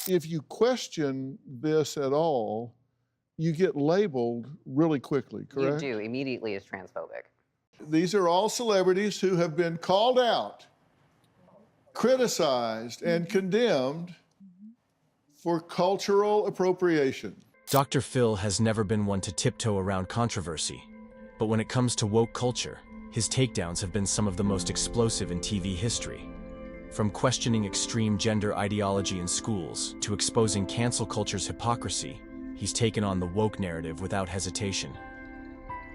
if you question this at all, you get labeled really quickly, correct? You do, immediately as transphobic. These are all celebrities who have been called out, criticized, and condemned for cultural appropriation. Dr. Phil has never been one to tiptoe around controversy, but when it comes to woke culture, his takedowns have been some of the most explosive in TV history. From questioning extreme gender ideology in schools to exposing cancel culture's hypocrisy, he's taken on the woke narrative without hesitation.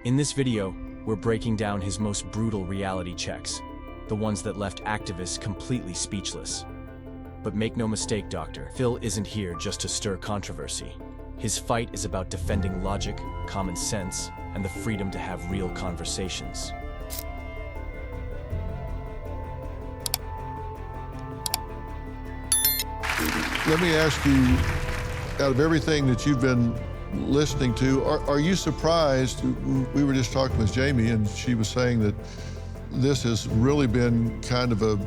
In this video, we're breaking down his most brutal reality checks, the ones that left activists completely speechless. But make no mistake, Dr. Phil isn't here just to stir controversy. His fight is about defending logic, common sense, and the freedom to have real conversations. Let me ask you, out of everything that you've been listening to, are you surprised? We were just talking with Jamie, and she was saying that this has really been kind of a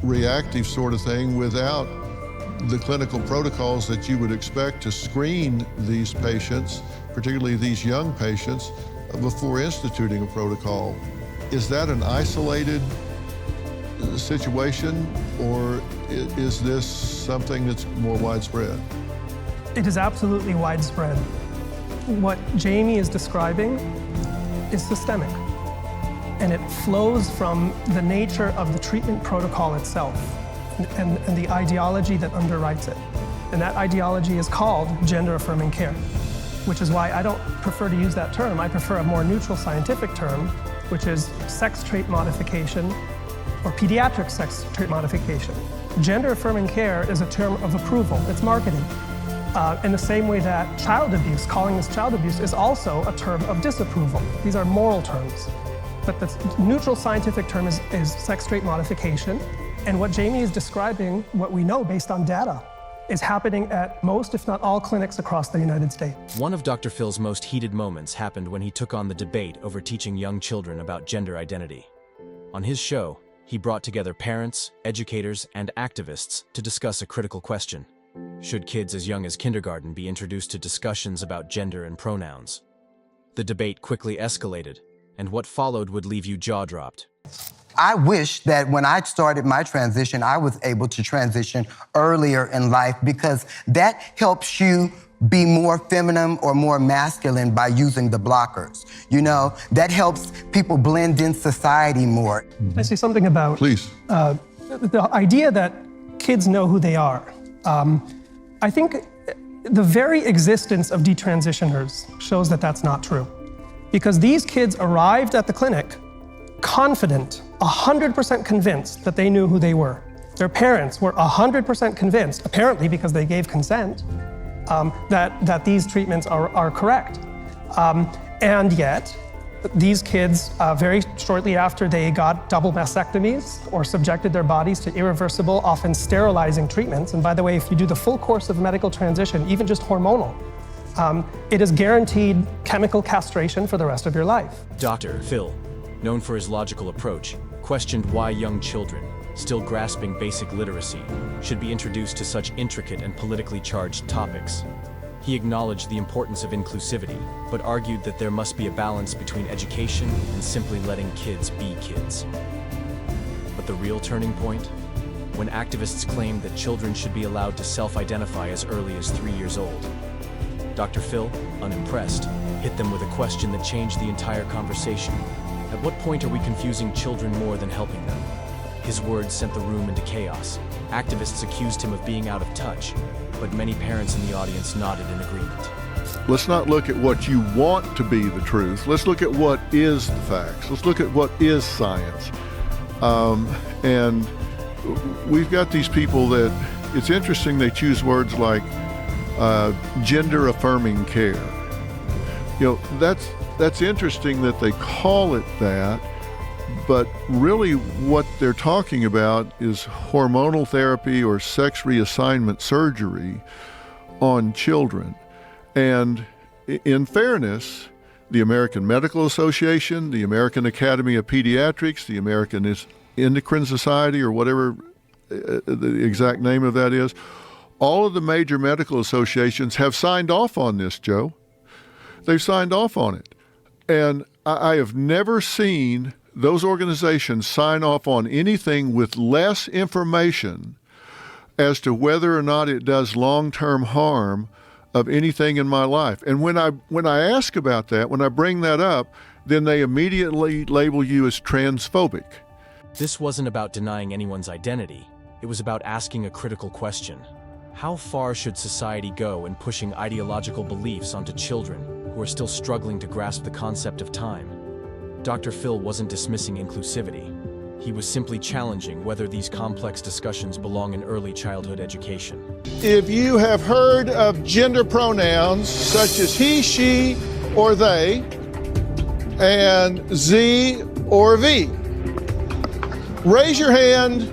reactive sort of thing without the clinical protocols that you would expect to screen these patients, particularly these young patients, before instituting a protocol. Is that an isolated situation, or is this something that's more widespread? It is absolutely widespread. What Jamie is describing is systemic, and it flows from the nature of the treatment protocol itself and the ideology that underwrites it. And that ideology is called gender-affirming care, which is why I don't prefer to use that term. I prefer a more neutral scientific term, which is sex trait modification or pediatric sex trait modification. Gender-affirming care is a term of approval. It's marketing. In the same way that child abuse, calling this child abuse, is also a term of disapproval. These are moral terms. But the neutral scientific term is sex trait modification. And what Jamie is describing, what we know based on data, is happening at most, if not all, clinics across the United States. One of Dr. Phil's most heated moments happened when he took on the debate over teaching young children about gender identity. On his show, he brought together parents, educators, and activists to discuss a critical question. Should kids as young as kindergarten be introduced to discussions about gender and pronouns? The debate quickly escalated, and what followed would leave you jaw-dropped. I wish that when I started my transition, I was able to transition earlier in life, because that helps you be more feminine or more masculine by using the blockers. You know, that helps people blend in society more. Can I say something about Please. The idea that kids know who they are? I think the very existence of detransitioners shows that that's not true. Because these kids arrived at the clinic confident, 100% convinced that they knew who they were. Their parents were 100% convinced, apparently because they gave consent, that these treatments are correct. And yet, these kids, very shortly after they got double mastectomies or subjected their bodies to irreversible, often sterilizing treatments, and by the way, if you do the full course of medical transition, even just hormonal, it is guaranteed chemical castration for the rest of your life. Dr. Phil, known for his logical approach, questioned why young children, still grasping basic literacy, should be introduced to such intricate and politically charged topics. He acknowledged the importance of inclusivity, but argued that there must be a balance between education and simply letting kids be kids. But the real turning point? When activists claimed that children should be allowed to self-identify as early as 3 years old. Dr. Phil, unimpressed, hit them with a question that changed the entire conversation. At what point are we confusing children more than helping them? His words sent the room into chaos. Activists accused him of being out of touch, but many parents in the audience nodded in agreement. Let's not look at what you want to be the truth. Let's look at what is the facts. Let's look at what is science. And we've got these people that, it's interesting they choose words like gender-affirming care. You know, that's interesting that they call it that, but really what they're talking about is hormonal therapy or sex reassignment surgery on children. And in fairness, the American Medical Association, the American Academy of Pediatrics, the American Endocrine Society, or whatever the exact name of that is, All of the major medical associations have signed off on this, Joe. They've signed off on it. And I have never seen those organizations sign off on anything with less information as to whether or not it does long-term harm of anything in my life. And when I ask about that, when I bring that up, then they immediately label you as transphobic. This wasn't about denying anyone's identity. It was about asking a critical question. How far should society go in pushing ideological beliefs onto children who are still struggling to grasp the concept of time? Dr. Phil wasn't dismissing inclusivity. He was simply challenging whether these complex discussions belong in early childhood education. If you have heard of gender pronouns such as he, she, or they, and Z or V, raise your hand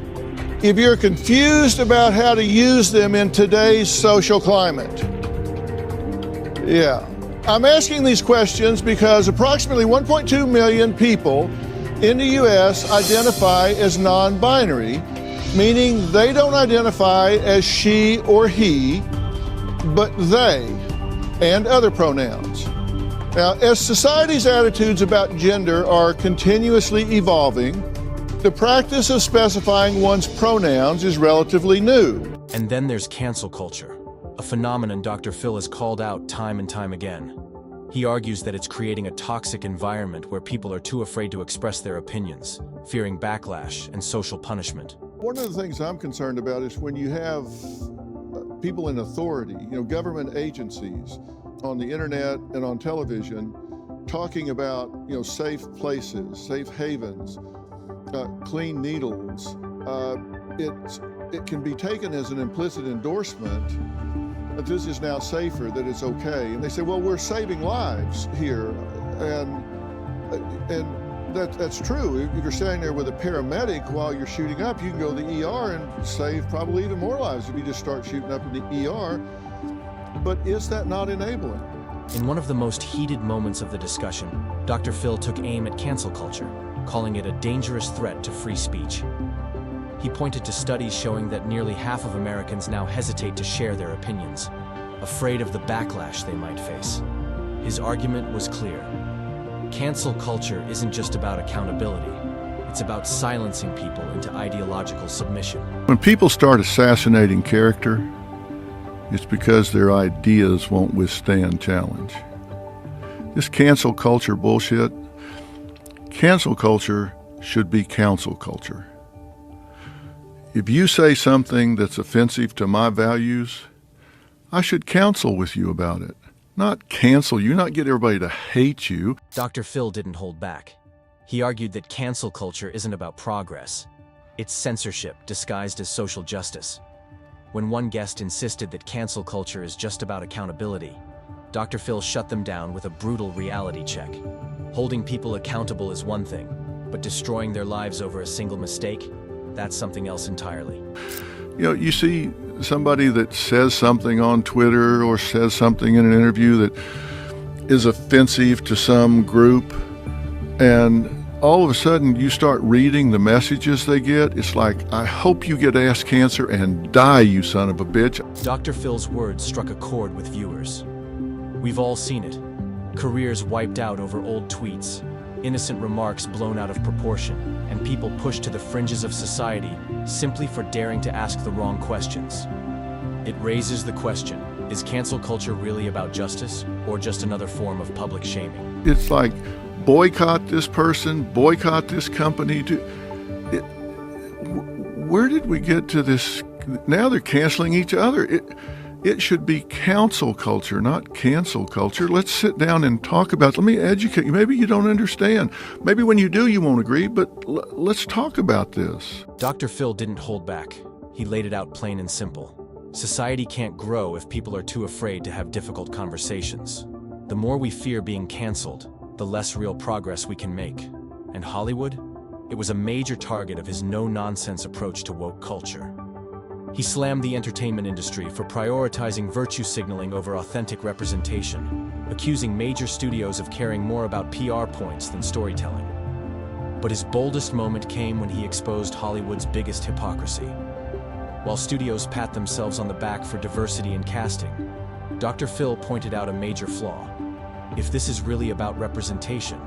if you're confused about how to use them in today's social climate. Yeah. I'm asking these questions because approximately 1.2 million people in the U.S. identify as non-binary, meaning they don't identify as she or he, but they, and other pronouns. Now, as society's attitudes about gender are continuously evolving, the practice of specifying one's pronouns is relatively new. And then there's cancel culture, a phenomenon Dr. Phil has called out time and time again. He argues that it's creating a toxic environment where people are too afraid to express their opinions, fearing backlash and social punishment. One of the things I'm concerned about is when you have people in authority, government agencies on the internet and on television talking about, safe places, safe havens, clean needles. It can be taken as an implicit endorsement that this is now safer, that it's okay. And they say, well, we're saving lives here. And that's true. If you're standing there with a paramedic while you're shooting up, you can go to the ER and save probably even more lives if you just start shooting up in the ER. But is that not enabling? In one of the most heated moments of the discussion, Dr. Phil took aim at cancel culture, calling it a dangerous threat to free speech. He pointed to studies showing that nearly half of Americans now hesitate to share their opinions, afraid of the backlash they might face. His argument was clear. Cancel culture isn't just about accountability. It's about silencing people into ideological submission. When people start assassinating character, it's because their ideas won't withstand challenge. This cancel culture bullshit, cancel culture should be counsel culture. If you say something that's offensive to my values, I should counsel with you about it, not cancel you, not get everybody to hate you. Dr. Phil didn't hold back. He argued that cancel culture isn't about progress. It's censorship disguised as social justice. When one guest insisted that cancel culture is just about accountability, Dr. Phil shut them down with a brutal reality check. Holding people accountable is one thing, but destroying their lives over a single mistake, that's something else entirely. You see somebody that says something on Twitter or says something in an interview that is offensive to some group, and all of a sudden you start reading the messages they get. It's like, I hope you get ass cancer and die, you son of a bitch. Dr. Phil's words struck a chord with viewers. We've all seen it. Careers wiped out over old tweets, innocent remarks blown out of proportion, and people pushed to the fringes of society simply for daring to ask the wrong questions. It raises the question, is cancel culture really about justice, or just another form of public shaming? It's like, boycott this person, boycott this company. Where did we get to this? Now they're canceling each other. It should be counsel culture, not cancel culture. Let's sit down and talk about it. Let me educate you. Maybe you don't understand. Maybe when you do, you won't agree, but let's talk about this. Dr. Phil didn't hold back. He laid it out plain and simple. Society can't grow if people are too afraid to have difficult conversations. The more we fear being canceled, the less real progress we can make. And Hollywood? It was a major target of his no-nonsense approach to woke culture. He slammed the entertainment industry for prioritizing virtue signaling over authentic representation, accusing major studios of caring more about PR points than storytelling. But his boldest moment came when he exposed Hollywood's biggest hypocrisy. While studios pat themselves on the back for diversity in casting, Dr. Phil pointed out a major flaw. If this is really about representation,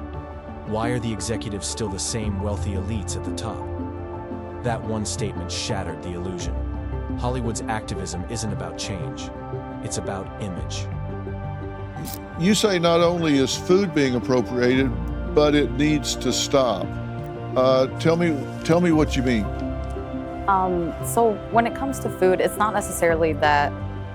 why are the executives still the same wealthy elites at the top? That one statement shattered the illusion. Hollywood's activism isn't about change, it's about image. You say not only is food being appropriated, but it needs to stop. Tell me what you mean. So when it comes to food, it's not necessarily that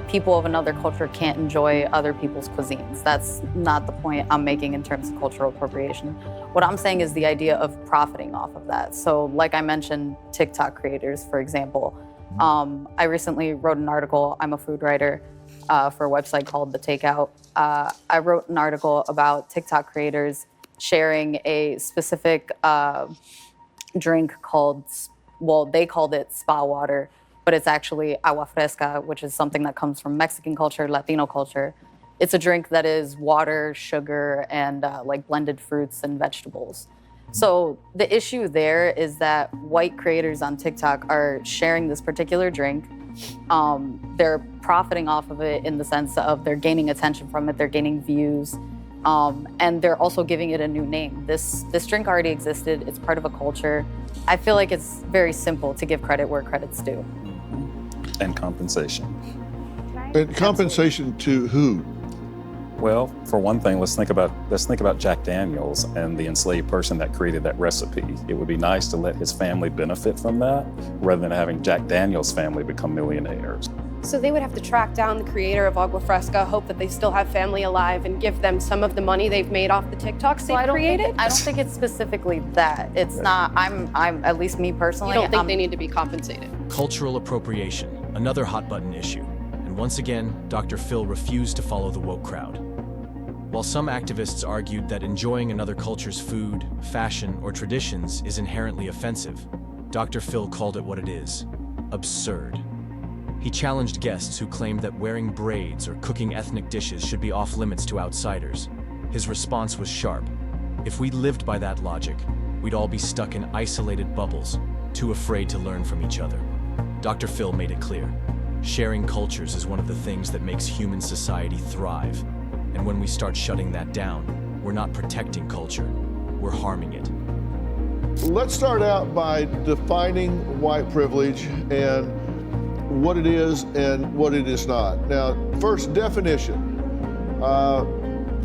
people of another culture can't enjoy other people's cuisines. That's not the point I'm making in terms of cultural appropriation. What I'm saying is the idea of profiting off of that. So like I mentioned, TikTok creators, for example. I recently wrote an article, I'm a food writer for a website called The Takeout. I wrote an article about TikTok creators sharing a specific drink called, well, they called it spa water, but it's actually agua fresca, which is something that comes from Mexican culture, Latino culture. It's a drink that is water, sugar, and like blended fruits and vegetables. So the issue there is that white creators on TikTok are sharing this particular drink. They're profiting off of it in the sense of they're gaining attention from it, they're gaining views, and they're also giving it a new name. This drink already existed, it's part of a culture. I feel like it's very simple to give credit where credit's due. And compensation. And compensation to who? Well, for one thing, let's think about Jack Daniels and the enslaved person that created that recipe. It would be nice to let his family benefit from that rather than having Jack Daniels' family become millionaires. So they would have to track down the creator of Agua Fresca, hope that they still have family alive, and give them some of the money they've made off the TikToks they've created? I don't think it's specifically that. It's not, I'm at least me personally. You don't think they need to be compensated? Cultural appropriation, another hot button issue. And once again, Dr. Phil refused to follow the woke crowd. While some activists argued that enjoying another culture's food, fashion, or traditions is inherently offensive, Dr. Phil called it what it is: absurd. He challenged guests who claimed that wearing braids or cooking ethnic dishes should be off limits to outsiders. His response was sharp. If we lived by that logic, we'd all be stuck in isolated bubbles, too afraid to learn from each other. Dr. Phil made it clear. Sharing cultures is one of the things that makes human society thrive. And when we start shutting that down, we're not protecting culture, we're harming it. Let's start out by defining white privilege and what it is and what it is not. Now, first, definition.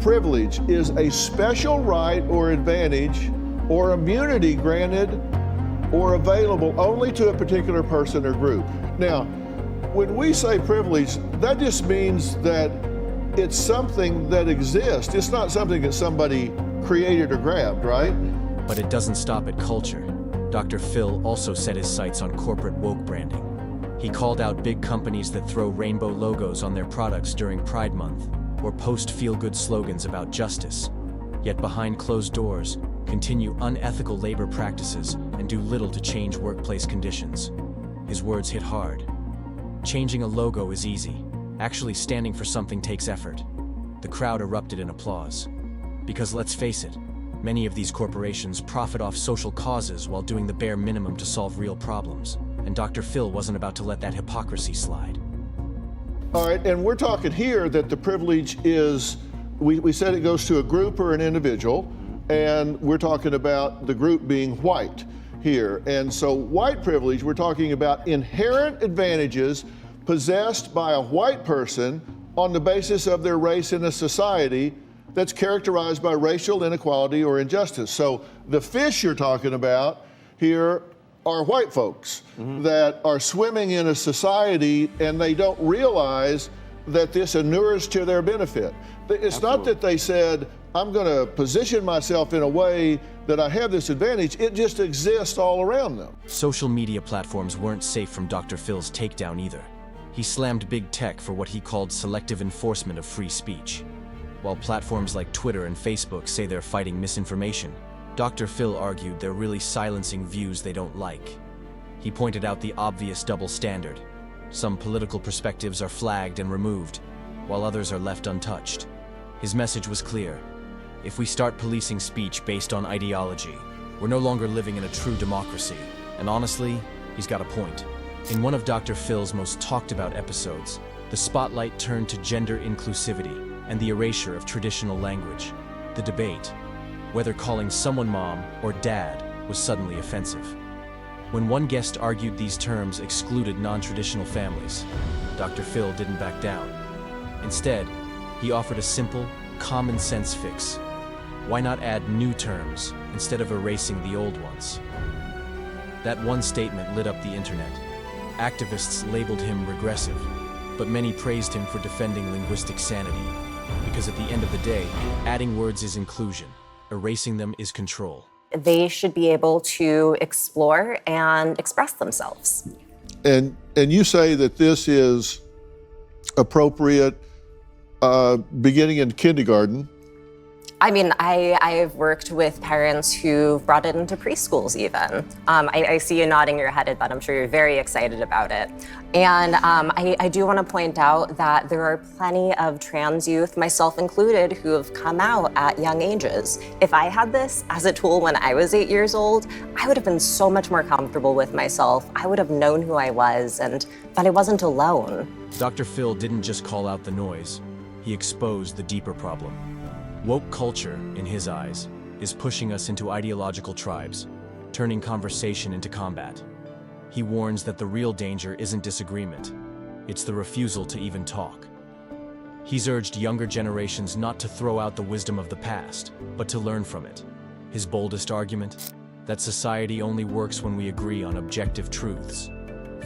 Privilege is a special right or advantage or immunity granted or available only to a particular person or group. Now, when we say privilege, that just means that it's something that exists. It's not something that somebody created or grabbed, right? But it doesn't stop at culture. Dr. Phil also set his sights on corporate woke branding. He called out big companies that throw rainbow logos on their products during Pride Month or post feel-good slogans about justice, yet behind closed doors, continue unethical labor practices and do little to change workplace conditions. His words hit hard. Changing a logo is easy. Actually standing for something takes effort. The crowd erupted in applause. Because let's face it, many of these corporations profit off social causes while doing the bare minimum to solve real problems. And Dr. Phil wasn't about to let that hypocrisy slide. All right, and we're talking here that the privilege is, we said it goes to a group or an individual, and we're talking about the group being white here. And so white privilege, we're talking about inherent advantages possessed by a white person on the basis of their race in a society that's characterized by racial inequality or injustice. So the fish you're talking about here are white folks that are swimming in a society and they don't realize that this inures to their benefit. It's not that they said, I'm gonna position myself in a way that I have this advantage. It just exists all around them. Social media platforms weren't safe from Dr. Phil's takedown either. He slammed big tech for what he called selective enforcement of free speech. While platforms like Twitter and Facebook say they're fighting misinformation, Dr. Phil argued they're really silencing views they don't like. He pointed out the obvious double standard. Some political perspectives are flagged and removed, while others are left untouched. His message was clear. If we start policing speech based on ideology, we're no longer living in a true democracy. And honestly, he's got a point. In one of Dr. Phil's most talked about episodes, the spotlight turned to gender inclusivity and the erasure of traditional language. The debate, whether calling someone mom or dad, was suddenly offensive. When one guest argued these terms excluded non-traditional families, Dr. Phil didn't back down. Instead, he offered a simple, common-sense fix. Why not add new terms instead of erasing the old ones? That one statement lit up the internet. Activists labeled him regressive, but many praised him for defending linguistic sanity. Because at the end of the day, adding words is inclusion, erasing them is control. They should be able to explore and express themselves. And you say that this is appropriate beginning in kindergarten. I mean, I've worked with parents who brought it into preschools even. I see you nodding your head, but I'm sure you're very excited about it. And I do want to point out that there are plenty of trans youth, myself included, who have come out at young ages. If I had this as a tool when I was 8 years old, I would have been so much more comfortable with myself. I would have known who I was and that I wasn't alone. Dr. Phil didn't just call out the noise, he exposed the deeper problem. Woke culture, in his eyes, is pushing us into ideological tribes, turning conversation into combat. He warns that the real danger isn't disagreement, it's the refusal to even talk. He's urged younger generations not to throw out the wisdom of the past, but to learn from it. His boldest argument? That society only works when we agree on objective truths,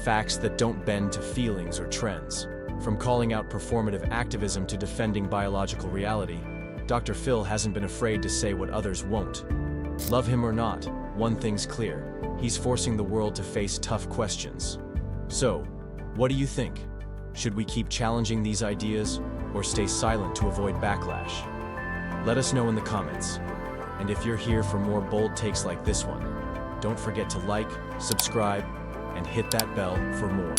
facts that don't bend to feelings or trends. From calling out performative activism to defending biological reality, Dr. Phil hasn't been afraid to say what others won't. Love him or not, one thing's clear. He's forcing the world to face tough questions. So, what do you think? Should we keep challenging these ideas or stay silent to avoid backlash? Let us know in the comments. And if you're here for more bold takes like this one, don't forget to like, subscribe, and hit that bell for more.